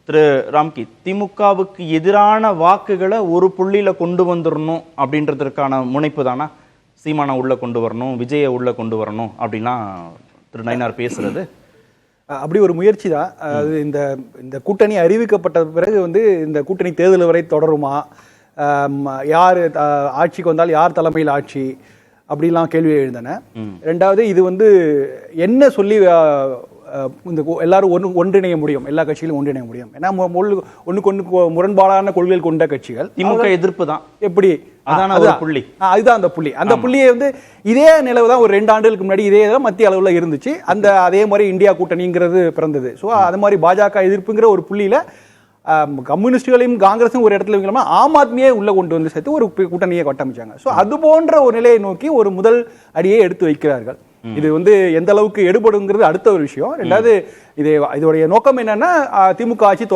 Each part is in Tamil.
திரு ராம்கி, திமுகவுக்கு எதிரான வாக்குகளை ஒரு புள்ளியில கொண்டு வந்துடணும் அப்படின்றதுக்கான முனைப்பு தானா? சீமானை உள்ள கொண்டு வரணும், விஜயை உள்ள கொண்டு வரணும் அப்படின்லாம் திரு நயினார் பேசுறது அப்படி ஒரு முயற்சி தான். அது இந்த இந்த கூட்டணி அறிவிக்கப்பட்ட பிறகு இந்த கூட்டணி தேர்தல் வரை தொடருமா, யார் ஆட்சிக்கு வந்தால் யார் தலைமையில் ஆட்சி அப்படிலாம் கேள்வி எழுந்தன. ரெண்டாவது இது என்ன சொல்லி இந்த எல்லாரும் ஒன்றிணைய முடியும், எல்லா கட்சிகளும் ஒன்றிணைய முடியும். ஏன்னா ஒண்ணுக்கு ஒன்று முரண்பாடான கொள்கைகள் கொண்ட கட்சிகள். திமுக எதிர்ப்பு தான் எப்படி, அதுதான் அந்த புள்ளி. அந்த புள்ளியை இதே நிலவு தான் ஒரு 2 ஆண்டுகளுக்கு முன்னாடி இதே தான் மத்திய அளவில் இருந்துச்சு. அதே மாதிரி இந்தியா கூட்டணிங்கிறது பிறந்தது. ஸோ அது மாதிரி பாஜக எதிர்ப்புங்கிற ஒரு புள்ளியில கம்யூனிஸ்டுகளையும் காங்கிரஸும் ஒரு இடத்துல வைக்கலாமா, ஆம் ஆத்மியே உள்ள கொண்டு வந்து சேர்த்து ஒரு கூட்டணியை கட்டமைச்சாங்க. ஸோ அது போன்ற ஒரு நிலையை நோக்கி ஒரு முதல் அடியை எடுத்து வைக்கிறார்கள். இது எந்த அளவுக்கு எடுபடுங்கிறது அடுத்த ஒரு விஷயம். ரெண்டாவது இதோடைய நோக்கம் என்னன்னா, திமுக ஆட்சி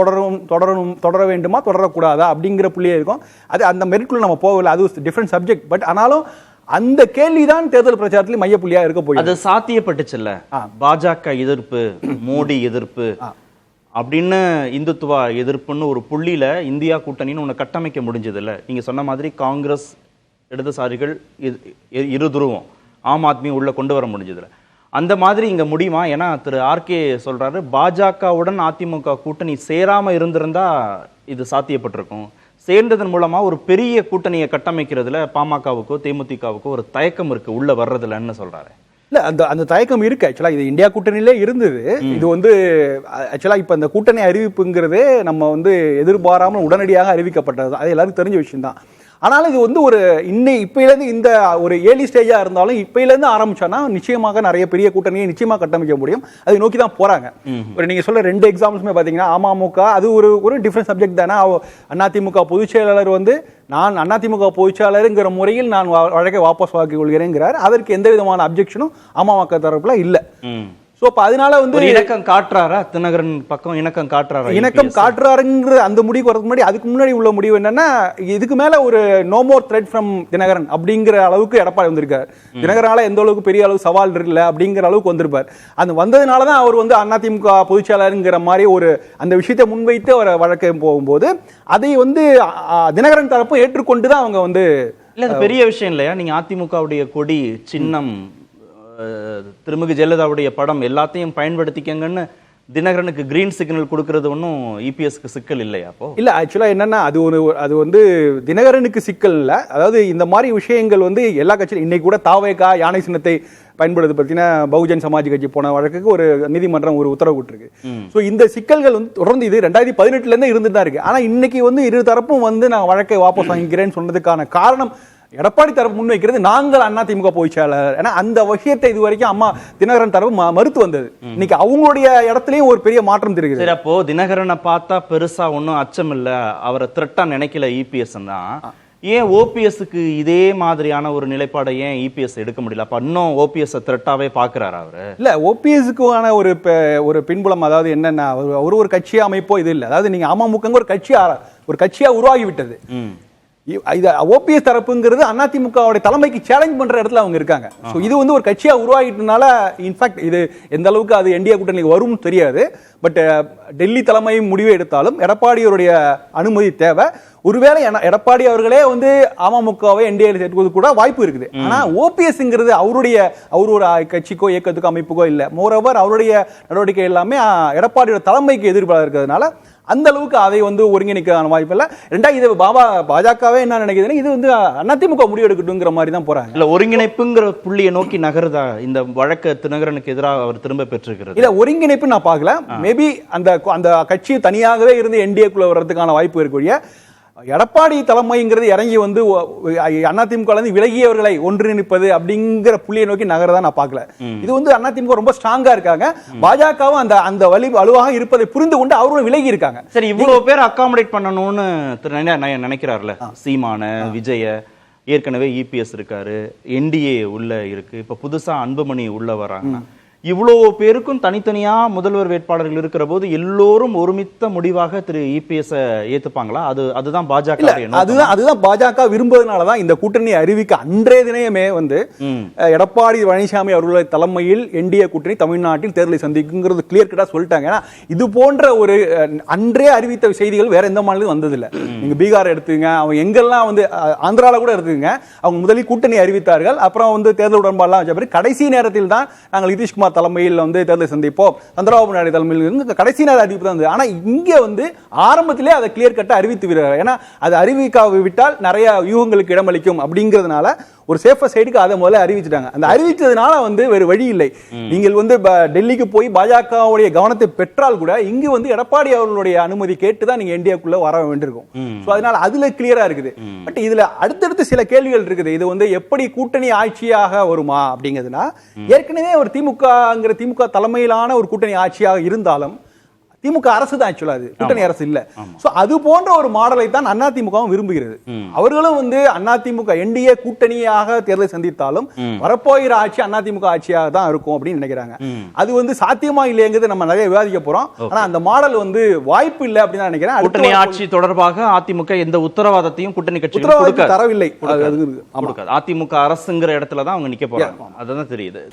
தொடர வேண்டுமா தொடரக்கூடாதா அப்படிங்கிற புள்ளியே இருக்கும். அது அந்த மெரிட்குள்ள நம்ம போகல, அது டிஃபரெண்ட் சப்ஜெக்ட். பட் ஆனாலும் அந்த கேள்விதான் தேர்தல் பிரச்சாரத்தில் மையப்புள்ளியா இருக்க போய் அது சாத்தியப்பட்டுச்சுல்ல. பாஜக எதிர்ப்பு, மோடி எதிர்ப்பு அப்படின்னு இந்துத்துவா எதிர்ப்புன்னு ஒரு புள்ளியில இந்தியா கூட்டணின்னு ஒன்று கட்டமைக்க முடிஞ்சது இல்லை? நீங்க சொன்ன மாதிரி காங்கிரஸ், இடதுசாரிகள் இரு துருவம், ஆம் ஆத்மி உள்ள கொண்டு வர முடிஞ்சதுல அந்த மாதிரி இங்க முடியுமா? ஏன்னா திரு ஆர்கே சொல்றாரு, பாஜகவுடன் அதிமுக கூட்டணி சேராம இருந்திருந்தா இது சாத்தியப்பட்டிருக்கும். சேர்ந்ததன் மூலமா ஒரு பெரிய கூட்டணியை கட்டமைக்கிறதுல பாமகவுக்கோ தேமுதிகவுக்கோ ஒரு தயக்கம் இருக்கு உள்ள வர்றதுலன்னு சொல்றாரு. இல்ல, அந்த தயக்கம் இருக்கு. ஆக்சுவலா இது இந்தியா கூட்டணியிலே இருந்தது. இது ஆக்சுவலா இப்ப இந்த கூட்டணி அறிவிப்புங்கிறதே நம்ம எதிர்பாராமல் உடனடியாக அறிவிக்கப்பட்டது. அது எல்லாருக்கும் தெரிஞ்ச விஷயம் தான். ஆனாலும் இது ஒரு இப்பயிலேருந்து இந்த ஒரு ஏர்லி ஸ்டேஜா இருந்தாலும் இப்பயிலேருந்து ஆரம்பிச்சோன்னா நிச்சயமாக நிறைய பெரிய கூட்டணியை நிச்சயமாக கட்டமைக்க முடியும். அதை நோக்கி தான் போறாங்க. நீங்க சொல்ல 2 எக்ஸாம்பிள்ஸுமே பாத்தீங்கன்னா, அமமுக அது ஒரு டிஃபரெண்ட் சப்ஜெக்ட் தானே. அதிமுக பொதுச் செயலாளர் நான் அதிமுக பொதுச் செயலாளருங்கிற முறையில் நான் வழக்கை வாபஸ் வாங்கிக் கொள்கிறேங்கிறார். அதற்கு எந்த விதமான அப்ஜெக்ஷனும் அமமுக தரப்புல இல்ல. சோ அதனால இணக்கம் காட்டுறாரா தினகரன் பக்கம்? இணக்கம் காட்டுறாருங்கிறது அந்த முடிவு வரதுக்கு முன்னாடி அதுக்கு முன்னாடி உள்ள முடிவு என்னன்னா, இதுக்கு மேல ஒரு no more threat from Dinakaran அப்படிங்கிற அளவுக்கு எடப்பாடி வந்திருக்காரு. தினகரனால எந்த அளவுக்கு பெரிய அளவு சவால் இல்ல அப்படிங்கிற அளவுக்கு வந்திருப்பார். அந்த வந்ததுனாலதான் அவர் அதிமுக பொதுச் செயலாளருங்கிற மாதிரி ஒரு அந்த விஷயத்தை முன்வைத்து அவர் வழக்கு போகும்போது அதை தினகரன் தரப்பும் ஏற்றுக்கொண்டுதான் அவங்க இல்ல பெரிய விஷயம் இல்லையா? நீங்க அதிமுகவுடைய கொடி, சின்னம், திருமிகு ஜெயலலிதாவுடைய படம் எல்லாத்தையும் பயன்படுத்திக்கங்கன்னு தினகரனுக்கு கிரீன் சிக்னல் கொடுக்கறது ஒன்றும் இபிஎஸ்க்கு சிக்கல் இல்லையா? அப்போ இல்ல, ஆக்சுவலா என்னன்னா அது தினகரனுக்கு சிக்கல் இல்ல. அதாவது இந்த மாதிரி விஷயங்கள் எல்லா கட்சியும் இன்னைக்கு கூட தாவேகா யானை சின்னத்தை பயன்படுத்த பத்தின பகுஜன் சமாஜ் கட்சி போன வழக்குக்கு ஒரு நீதிமன்றம் ஒரு உத்தரவு விட்டுருக்கு. ஸோ இந்த சிக்கல்கள் தொடர்ந்து இது 2018 இருந்து இருந்துட்டு தான் இருக்கு. ஆனா இன்னைக்கு இரு தரப்பும் நான் வழக்கை வாபஸ் வாங்கிக்கிறேன்னு சொன்னதுக்கான காரணம் எடப்பாடி தரப்பு முன்வைக்கிறது நாங்கள் அதிமுக பொதுச் செயலாளர். ஏன்னா அந்த விஷயத்தை இது வரைக்கும் தினகரன் தரப்பு மறுத்து வந்தது. இன்னைக்கு அவங்களுடைய இடத்துலயும் ஒரு பெரிய மாற்றம் தெரியுது. சரி, அப்போ தினகரனை பார்த்தா பெருசா ஒன்னும் அச்சம் இல்ல, அவரை த்ரெட்டா நினைக்கல இபிஎஸ் தான். ஏன் ஓபிஎஸ்க்கு இதே மாதிரியான ஒரு நிலைப்பாடை ஏன் இபிஎஸ் எடுக்க முடியல? அப்ப இன்னும் ஓபிஎஸ் த்ரெட்டாவே பாக்குறாரு அவரு? இல்ல, ஓபிஎஸ்க்குமான ஒரு பின்புலம், அதாவது என்னன்னா ஒரு கட்சி அமைப்போ இது இல்லை. அதாவது நீங்க அமமுக ஒரு கட்சியா உருவாகி விட்டது. ஓபிஎஸ் தரப்புங்கிறது அதிமுக தலைமைக்கு சேலஞ்ச் பண்ற இடத்துல அவங்க இருக்காங்க. இது ஒரு கட்சியா உருவாகிட்டனால இன்ஃபேக்ட் இது எந்த அளவுக்கு அது என்டிஏ கூட்டணிக்கு வரும் தெரியாது. பட் டெல்லி தலைமை முடிவு எடுத்தாலும் எடப்பாடியோருடைய அனுமதி தேவை. ஒருவேளை எடப்பாடி அவர்களே அமமுகவை என்டிஏல சேர்த்துவது கூட வாய்ப்பு இருக்குது. ஆனா ஓபிஎஸ்ங்கிறது அவர் ஒரு கட்சிக்கோ இயக்கத்துக்கோ அமைப்புக்கோ இல்ல. மோரோவர் அவருடைய நடவடிக்கை எல்லாமே எடப்பாடியோட தலைமைக்கு எதிர்ப்பாக இருக்கிறதுனால அந்த அளவுக்கு அதை ஒருங்கிணைக்கான வாய்ப்பு இல்லை. ரெண்டாவது இது பாஜகவே என்ன நினைக்குதுன்னா, இது அதிமுக முடிவு எடுக்கட்டுங்கிற மாதிரி தான் போறாங்க. இல்ல, ஒருங்கிணைப்புங்கிற புள்ளியை நோக்கி நகருதா இந்த வழக்கு தினகரனுக்கு எதிராக அவர் திரும்ப பெற்றிருக்கிறது? இல்ல, ஒருங்கிணைப்பு நான் பார்க்கல. மேபி அந்த கட்சி தனியாகவே இருந்து என்டிஏக்குள்ள வர்றதுக்கான வாய்ப்பு இருக்கக்கூடிய எடப்பாடி தலைமைங்கிறது இறங்கி அதிமுக விலகியவர்களை ஒன்றிணைப்பது அப்படிங்கிற புள்ளியை நோக்கி நகரதான் நான் பார்க்கல. இது அதிமுக ரொம்ப ஸ்ட்ராங்கா இருக்காங்க. பாஜகவும் அந்த வலி வலுவாக இருப்பதை புரிந்து கொண்டு அவர்களும் விலகி இருக்காங்க. சரி, இவ்வளவு பேர் அகாமடேட் பண்ணணும்னு நினைக்கிறாருல சீமான, விஜய, ஏற்கனவே இபிஎஸ் இருக்காரு, என்டிஏ உள்ள இருக்கு, இப்ப புதுசா அன்புமணி உள்ள வராங்க. இவ்வளவு பேருக்கும் தனித்தனியா முதல்வர் வேட்பாளர்கள் இருக்கிற போது எல்லோரும் ஒருமித்த முடிவாக திரு இபிஎஸ் ஏத்துப்பாங்களா? அதுதான் பாஜக அதுதான் பாஜக விரும்புவதனாலதான் இந்த கூட்டணி அறிவிக்க அன்றைய தினமே வந்து எடப்பாடி பழனிசாமி அவர்களுடைய தலைமையில் என்டிஏ கூட்டணி தமிழ்நாட்டில் தேர்தலை சந்திக்குங்கிறது கிளியர் கட்டா சொல்லிட்டாங்க. ஏன்னா இது போன்ற ஒரு அன்றே அறிவித்த செய்திகள் வேற எந்த மாநிலம் வந்ததில்லை. நீங்க பீகார் எடுத்துங்க, அவங்க எங்கெல்லாம் வந்து ஆந்திரால கூட எடுத்துங்க, அவங்க முதலில் கூட்டணி அறிவித்தார்கள். அப்புறம் வந்து தேர்தல் உடன்பாடுலாம் வச்ச பிறகு கடைசி நேரத்தில் தான் நாங்கள் நிதிஷ்குமார் தலைமையில் வந்து தேர்தலை சந்திப்போம், சந்திரபாபு நாயுடு தலைமையில் கடைசி நேர அறிவிப்பு தான். ஆனா இங்க வந்து ஆரம்பத்திலே அதை கிளியர் கட்ட அறிவித்து விடுறாங்க. ஏன்னா அது அறிவிக்காவிட்டால் நிறைய யூகங்களுக்கு இடமளிக்கும் அப்படிங்கிறதுனால ஒரு சேஃபர் சைடுக்கு அதை முதல்ல அறிவிச்சிட்டாங்க. அந்த அறிவிச்சதுனால வந்து வேறு வழி இல்லை. நீங்கள் வந்து டெல்லிக்கு போய் பாஜகவுடைய கவனத்தை பெற்றால் கூட இங்கு வந்து எடப்பாடி அவர்களுடைய அனுமதி கேட்டு தான் நீங்க இந்தியாக்குள்ள வர வேண்டியிருக்கும். சோ அதனால அதுல கிளியரா இருக்குது. பட் இதுல அடுத்தடுத்து சில கேள்விகள் இருக்குது. இது வந்து எப்படி கூட்டணி ஆட்சியாக வருமா அப்படிங்கிறதுனா, ஏற்கனவே ஒரு திமுக தலைமையிலான ஒரு கூட்டணி ஆட்சியாக இருந்தாலும் திமுக அரசு தான் ஆக்சுவலா, அது கூட்டணி அரசு இல்ல. சோ அது போன்ற ஒரு மாடலை தான் அதிமுகவும் விரும்புகிறது. அவர்களும் வந்து அதிமுக என்டிஏ கூட்டணியாக தேர்தலை சந்தித்தாலும் வரப்போகிற ஆட்சி அதிமுக ஆட்சியாக தான் இருக்கும் அப்படின்னு நினைக்கிறாங்க. அது வந்து சாத்தியமா இல்லையங்கிறது நம்ம நிறைய விவாதிக்க போறோம். ஆனா அந்த மாடல் வந்து வாய்ப்பு இல்லை அப்படின்னு நினைக்கிறேன். கூட்டணி ஆட்சி தொடர்பாக அதிமுக எந்த உத்தரவாதத்தையும் கூட்டணி கட்சிகள் தரவில்லை. அதிமுக அரசுங்கிற இடத்துல தான் அவங்க நிக்க போறாங்க. அதுதான் தெரியுது.